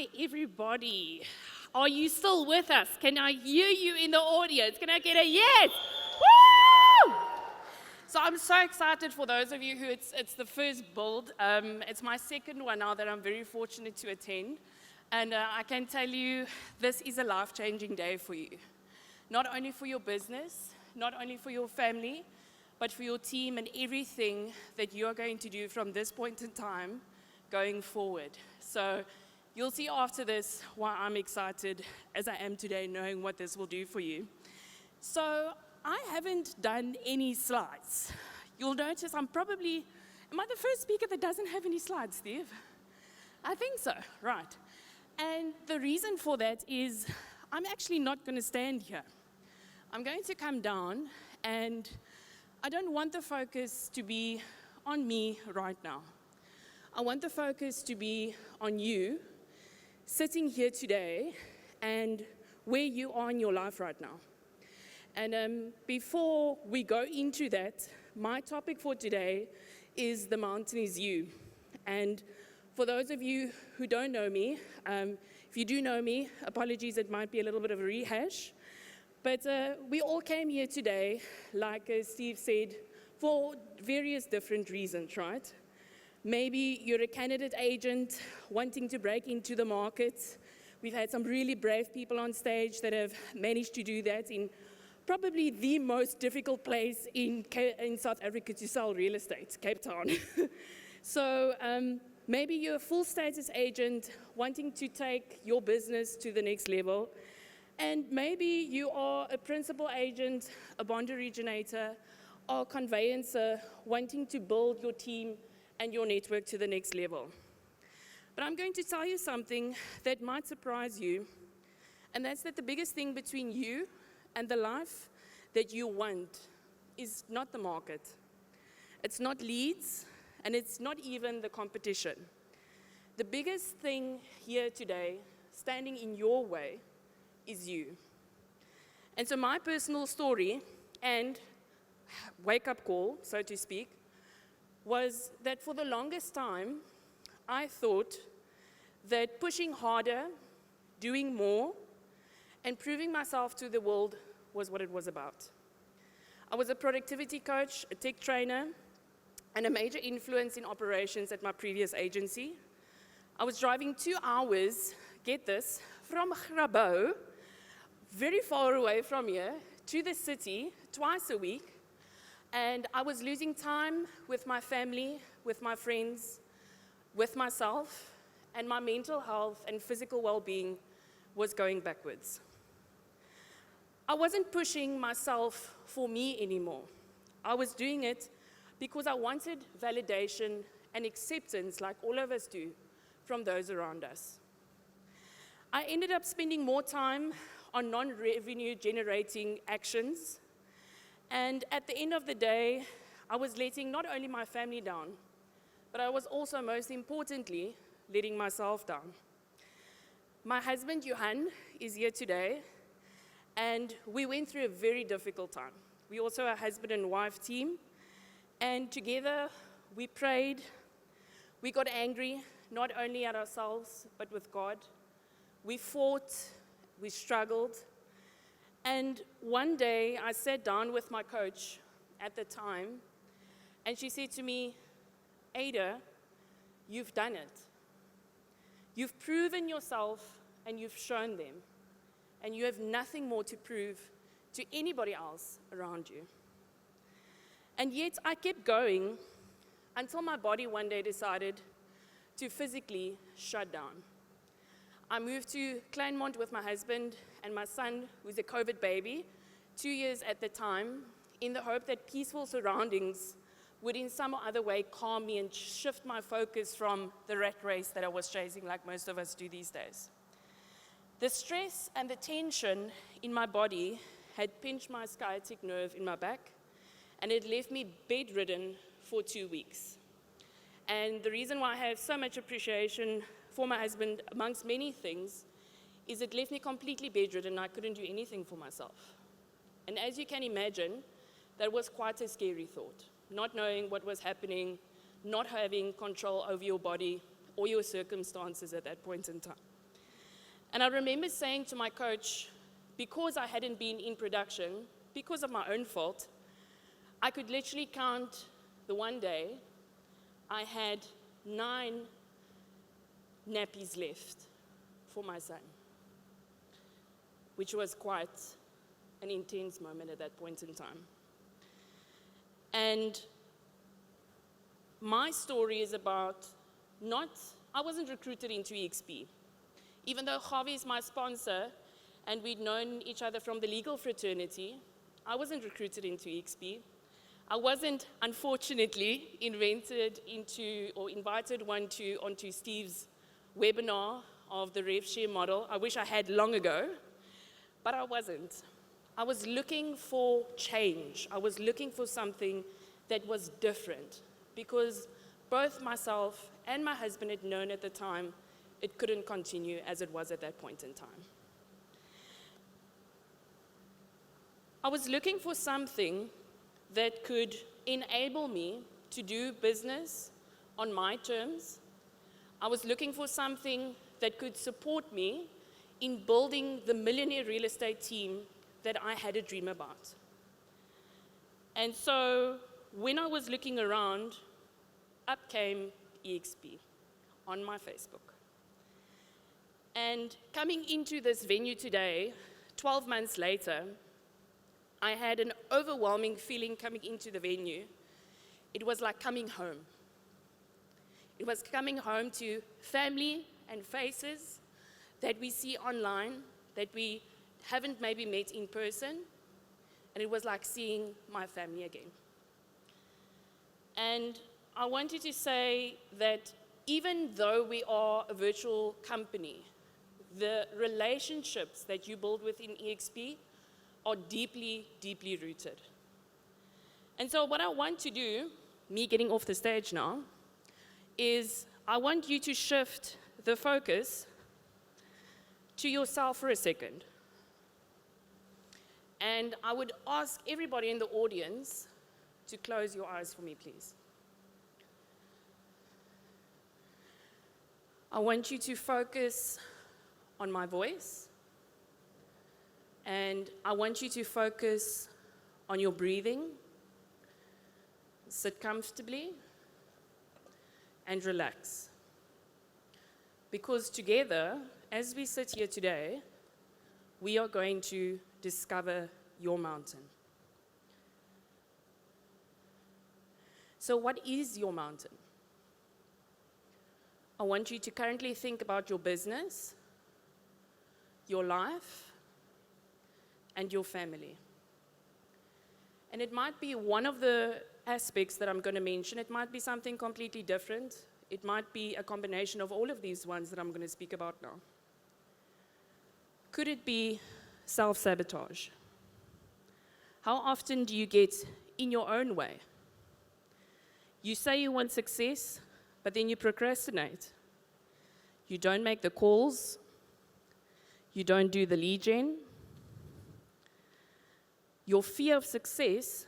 Hi, everybody. Are you still with us? Can I hear you in the audience? Can I get a yes? Woo! So I'm so excited for those of you who it's the first build. It's my second one now that I'm very fortunate to attend. And I can tell you, this is a life-changing day for you. Not only for your business, not only for your family, but for your team and everything that you're going to do from this point in time going forward. So you'll see after this why I'm excited as I am today, knowing what this will do for you. So I haven't done any slides. You'll notice am I the first speaker that doesn't have any slides, Steve? I think so, right. And the reason for that is I'm actually not going to stand here. I'm going to come down, and I don't want the focus to be on me right now. I want the focus to be on you, sitting here today, and where you are in your life right now. And before we go into that, my topic for today is the mountain is you. And for those of you who don't know me, if you do know me, apologies, it might be a little bit of a rehash. But we all came here today, like Steve said, for various different reasons, right? Maybe you're a candidate agent wanting to break into the market. We've had some really brave people on stage that have managed to do that in probably the most difficult place in South Africa to sell real estate, Cape Town. So maybe you're a full status agent wanting to take your business to the next level. And maybe you are a principal agent, a bond originator, or a conveyancer wanting to build your team and your network to the next level. But I'm going to tell you something that might surprise you, and that's that the biggest thing between you and the life that you want is not the market. It's not leads, and it's not even the competition. The biggest thing here today, standing in your way, is you. And so my personal story and wake-up call, so to speak, was that for the longest time, I thought that pushing harder, doing more, and proving myself to the world was what it was about. I was a productivity coach, a tech trainer, and a major influence in operations at my previous agency. I was driving 2 hours, get this, from Grabouw, very far away from here, to the city twice a week. And I was losing time with my family, with my friends, with myself, and my mental health and physical well-being was going backwards. I wasn't pushing myself for me anymore. I was doing it because I wanted validation and acceptance, like all of us do, from those around us. I ended up spending more time on non-revenue generating actions. And at the end of the day, I was letting not only my family down, but I was also, most importantly, letting myself down. My husband, Johan, is here today, and we went through a very difficult time. We also are a husband and wife team, and together we prayed, we got angry, not only at ourselves, but with God. We fought, we struggled. And one day, I sat down with my coach at the time, and she said to me, Eide, you've done it. You've proven yourself, and you've shown them, and you have nothing more to prove to anybody else around you. And yet, I kept going until my body one day decided to physically shut down. I moved to Kleinmond with my husband and my son, who's a COVID baby, 2 years at the time, in the hope that peaceful surroundings would in some or other way calm me and shift my focus from the rat race that I was chasing, like most of us do these days. The stress and the tension in my body had pinched my sciatic nerve in my back, and it left me bedridden for 2 weeks. And the reason why I have so much appreciation for my husband, amongst many things, is it left me completely bedridden. I couldn't do anything for myself. And as you can imagine, that was quite a scary thought, not knowing what was happening, not having control over your body or your circumstances at that point in time. And I remember saying to my coach, because I hadn't been in production, because of my own fault, I could literally count the one day I had 9 nappies left for my son, which was quite an intense moment at that point in time. And my story is about I wasn't recruited into EXP. Even though Javi is my sponsor and we'd known each other from the legal fraternity, I wasn't recruited into EXP. I wasn't, unfortunately, invited onto Steve's webinar of the rev share model. I wish I had long ago, but I wasn't. I was looking for change. I was looking for something that was different, because both myself and my husband had known at the time it couldn't continue as it was at that point in time. I was looking for something that could enable me to do business on my terms. I was looking for something that could support me in building the millionaire real estate team that I had a dream about. And so when I was looking around, up came EXP on my Facebook. And coming into this venue today, 12 months later, I had an overwhelming feeling coming into the venue. It was like coming home. It was coming home to family and faces that we see online, that we haven't maybe met in person, and it was like seeing my family again. And I wanted to say that even though we are a virtual company, the relationships that you build within EXP are deeply, deeply rooted. And so what I want to do, me getting off the stage now, is I want you to shift the focus to yourself for a second. And I would ask everybody in the audience to close your eyes for me, please. I want you to focus on my voice, and I want you to focus on your breathing. Sit comfortably and relax. Because together, as we sit here today, we are going to discover your mountain. So what is your mountain? I want you to currently think about your business, your life, and your family. And it might be one of the aspects that I'm going to mention. It might be something completely different. It might be a combination of all of these ones that I'm going to speak about now. Could it be self-sabotage? How often do you get in your own way? You say you want success, but then you procrastinate. You don't make the calls. You don't do the lead gen. Your fear of success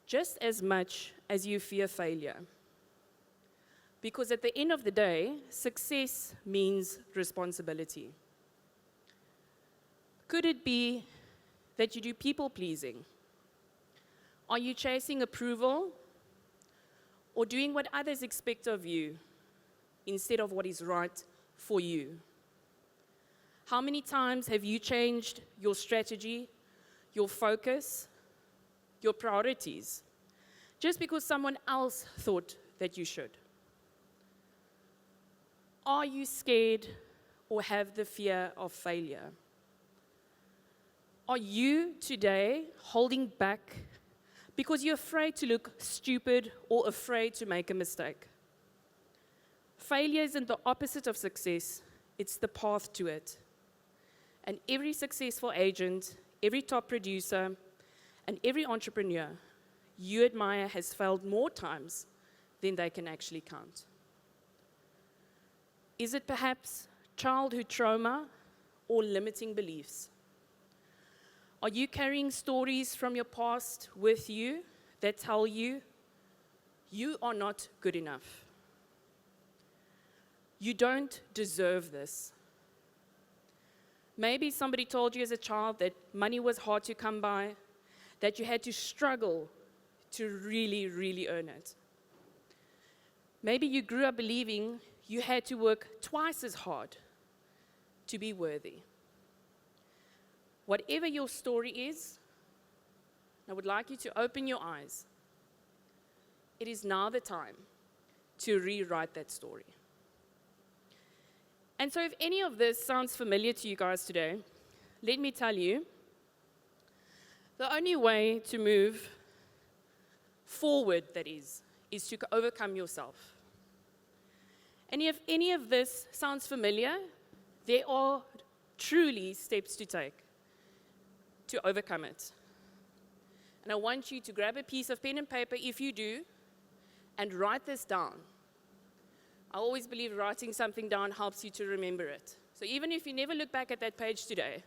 just as much as you fear failure. Because at the end of the day, success means responsibility. Could it be that you do people-pleasing? Are you chasing approval or doing what others expect of you instead of what is right for you? How many times have you changed your strategy, your focus, your priorities, just because someone else thought that you should? Are you scared or have the fear of failure? Are you today holding back because you're afraid to look stupid or afraid to make a mistake? Failure isn't the opposite of success, it's the path to it. And every successful agent, every top producer, and every entrepreneur you admire has failed more times than they can actually count. Is it perhaps childhood trauma or limiting beliefs? Are you carrying stories from your past with you that tell you you are not good enough? You don't deserve this. Maybe somebody told you as a child that money was hard to come by, that you had to struggle to really, really earn it. Maybe you grew up believing you had to work twice as hard to be worthy. Whatever your story is, I would like you to open your eyes. It is now the time to rewrite that story. And so if any of this sounds familiar to you guys today, let me tell you, the only way to move forward, that is to overcome yourself. And if any of this sounds familiar, there are truly steps to take to overcome it. And I want you to grab a piece of pen and paper, if you do, and write this down. I always believe writing something down helps you to remember it. So even if you never look back at that page today,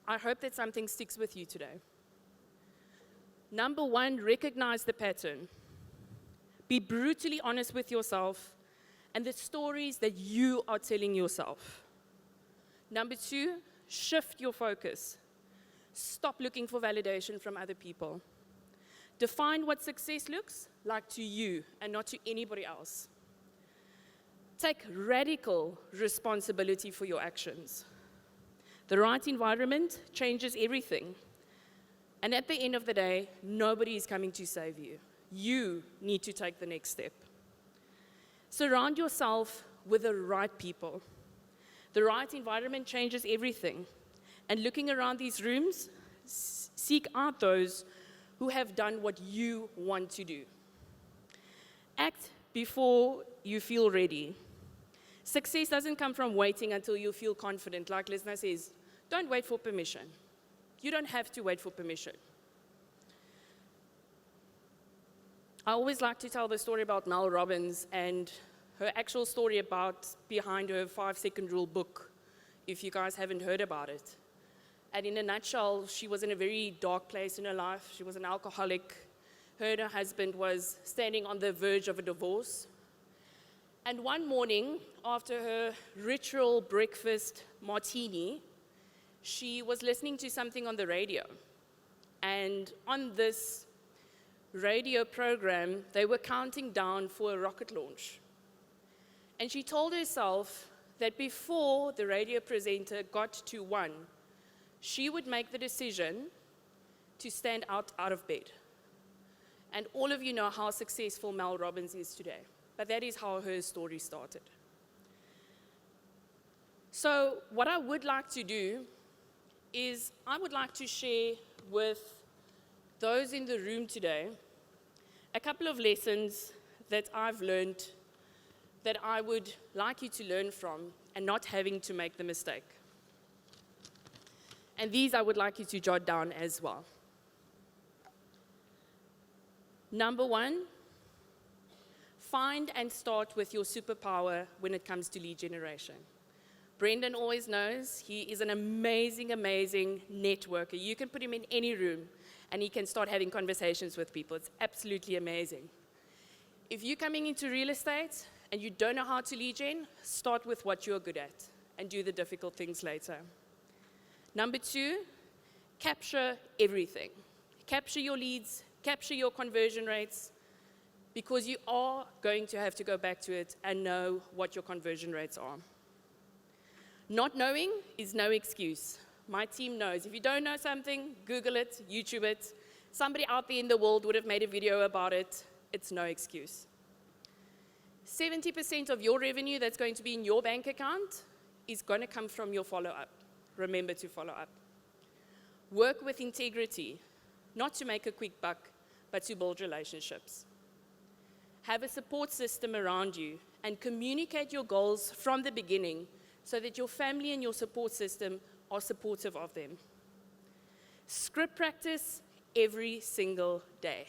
I hope that something sticks with you today. Number one, recognize the pattern. Be brutally honest with yourself and the stories that you are telling yourself. Number two, shift your focus. Stop looking for validation from other people. Define what success looks like to you and not to anybody else. Take radical responsibility for your actions. The right environment changes everything. And at the end of the day, nobody is coming to save you. You need to take the next step. Surround yourself with the right people. The right environment changes everything. And looking around these rooms, seek out those who have done what you want to do. Act before you feel ready. Success doesn't come from waiting until you feel confident. Like Lesna says, don't wait for permission. You don't have to wait for permission. I always like to tell the story about Mel Robbins and her actual story behind her 5-second rule book, if you guys haven't heard about it. And in a nutshell, she was in a very dark place in her life. She was an alcoholic. Her and her husband was standing on the verge of a divorce. And one morning, after her ritual breakfast martini, she was listening to something on the radio. And on this radio program, they were counting down for a rocket launch. And she told herself that before the radio presenter got to 1, she would make the decision to stand out of bed. And all of you know how successful Mel Robbins is today. But that is how her story started. So what I would like to do is I would like to share with those in the room today a couple of lessons that I've learned that I would like you to learn from and not having to make the mistake. And these I would like you to jot down as well. Number one, find and start with your superpower when it comes to lead generation. Brendan always knows he is an amazing, amazing networker. You can put him in any room and he can start having conversations with people. It's absolutely amazing. If you're coming into real estate and you don't know how to lead gen, start with what you're good at and do the difficult things later. Number two, capture everything. Capture your leads, capture your conversion rates, because you are going to have to go back to it and know what your conversion rates are. Not knowing is no excuse. My team knows. If you don't know something, Google it, YouTube it. Somebody out there in the world would have made a video about it. It's no excuse. 70% of your revenue that's going to be in your bank account is going to come from your follow-up. Remember to follow up. Work with integrity, not to make a quick buck, but to build relationships. Have a support system around you and communicate your goals from the beginning so that your family and your support system are supportive of them. Script practice every single day.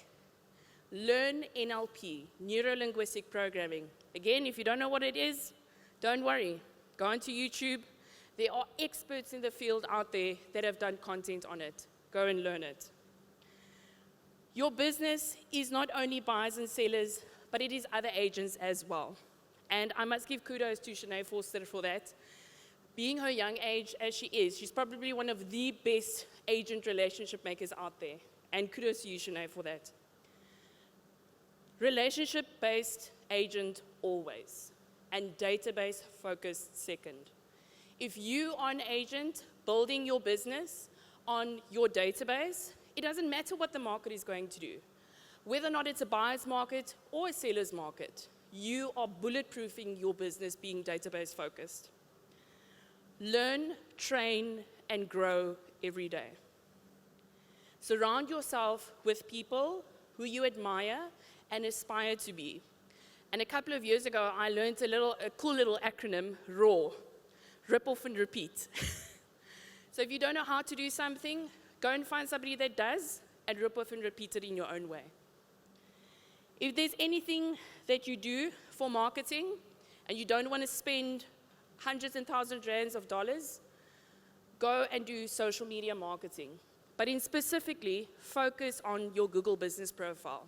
Learn NLP, neuro-linguistic programming. Again, if you don't know what it is, don't worry. Go onto YouTube. There are experts in the field out there that have done content on it. Go and learn it. Your business is not only buyers and sellers, but it is other agents as well. And I must give kudos to Shanae Forster for that. Being her young age as she is, she's probably one of the best agent relationship makers out there. And kudos to you, Shanae, for that. Relationship-based agent always, and database-focused second. If you are an agent building your business on your database, it doesn't matter what the market is going to do. Whether or not it's a buyer's market or a seller's market, you are bulletproofing your business being database-focused. Learn, train, and grow every day. Surround yourself with people who you admire and aspire to be. And a couple of years ago, I learned a cool little acronym, RAW, rip off and repeat. So if you don't know how to do something, go and find somebody that does and rip off and repeat it in your own way. If there's anything that you do for marketing and you don't want to spend hundreds and thousands of dollars, go and do social media marketing. But specifically, focus on your Google business profile.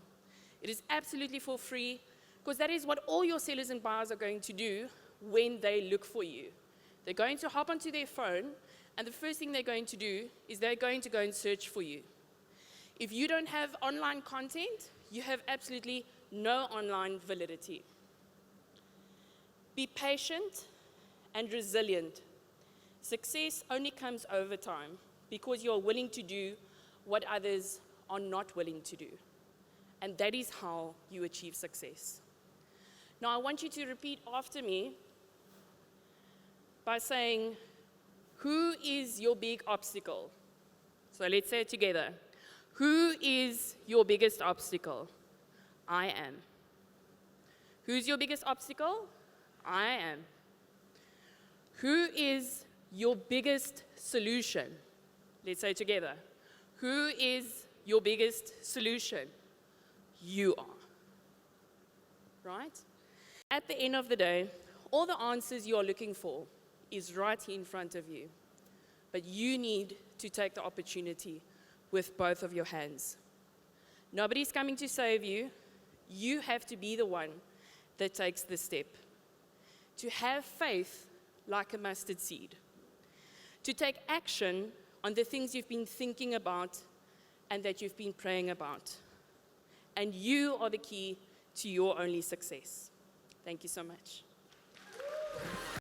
It is absolutely for free, because that is what all your sellers and buyers are going to do when they look for you. They're going to hop onto their phone, and the first thing they're going to do is they're going to go and search for you. If you don't have online content, you have absolutely no online validity. Be patient and resilient. Success only comes over time because you're willing to do what others are not willing to do. And that is how you achieve success. Now, I want you to repeat after me by saying, who is your big obstacle? So let's say it together. Who is your biggest obstacle? I am. Who's your biggest obstacle? I am. Who is your biggest solution? Let's say it together. Who is your biggest solution? You are. Right? At the end of the day, all the answers you are looking for is right here in front of you. But you need to take the opportunity with both of your hands. Nobody's coming to save you. You have to be the one that takes the step. To have faith like a mustard seed. To take action on the things you've been thinking about and that you've been praying about. And you are the key to your only success. Thank you so much.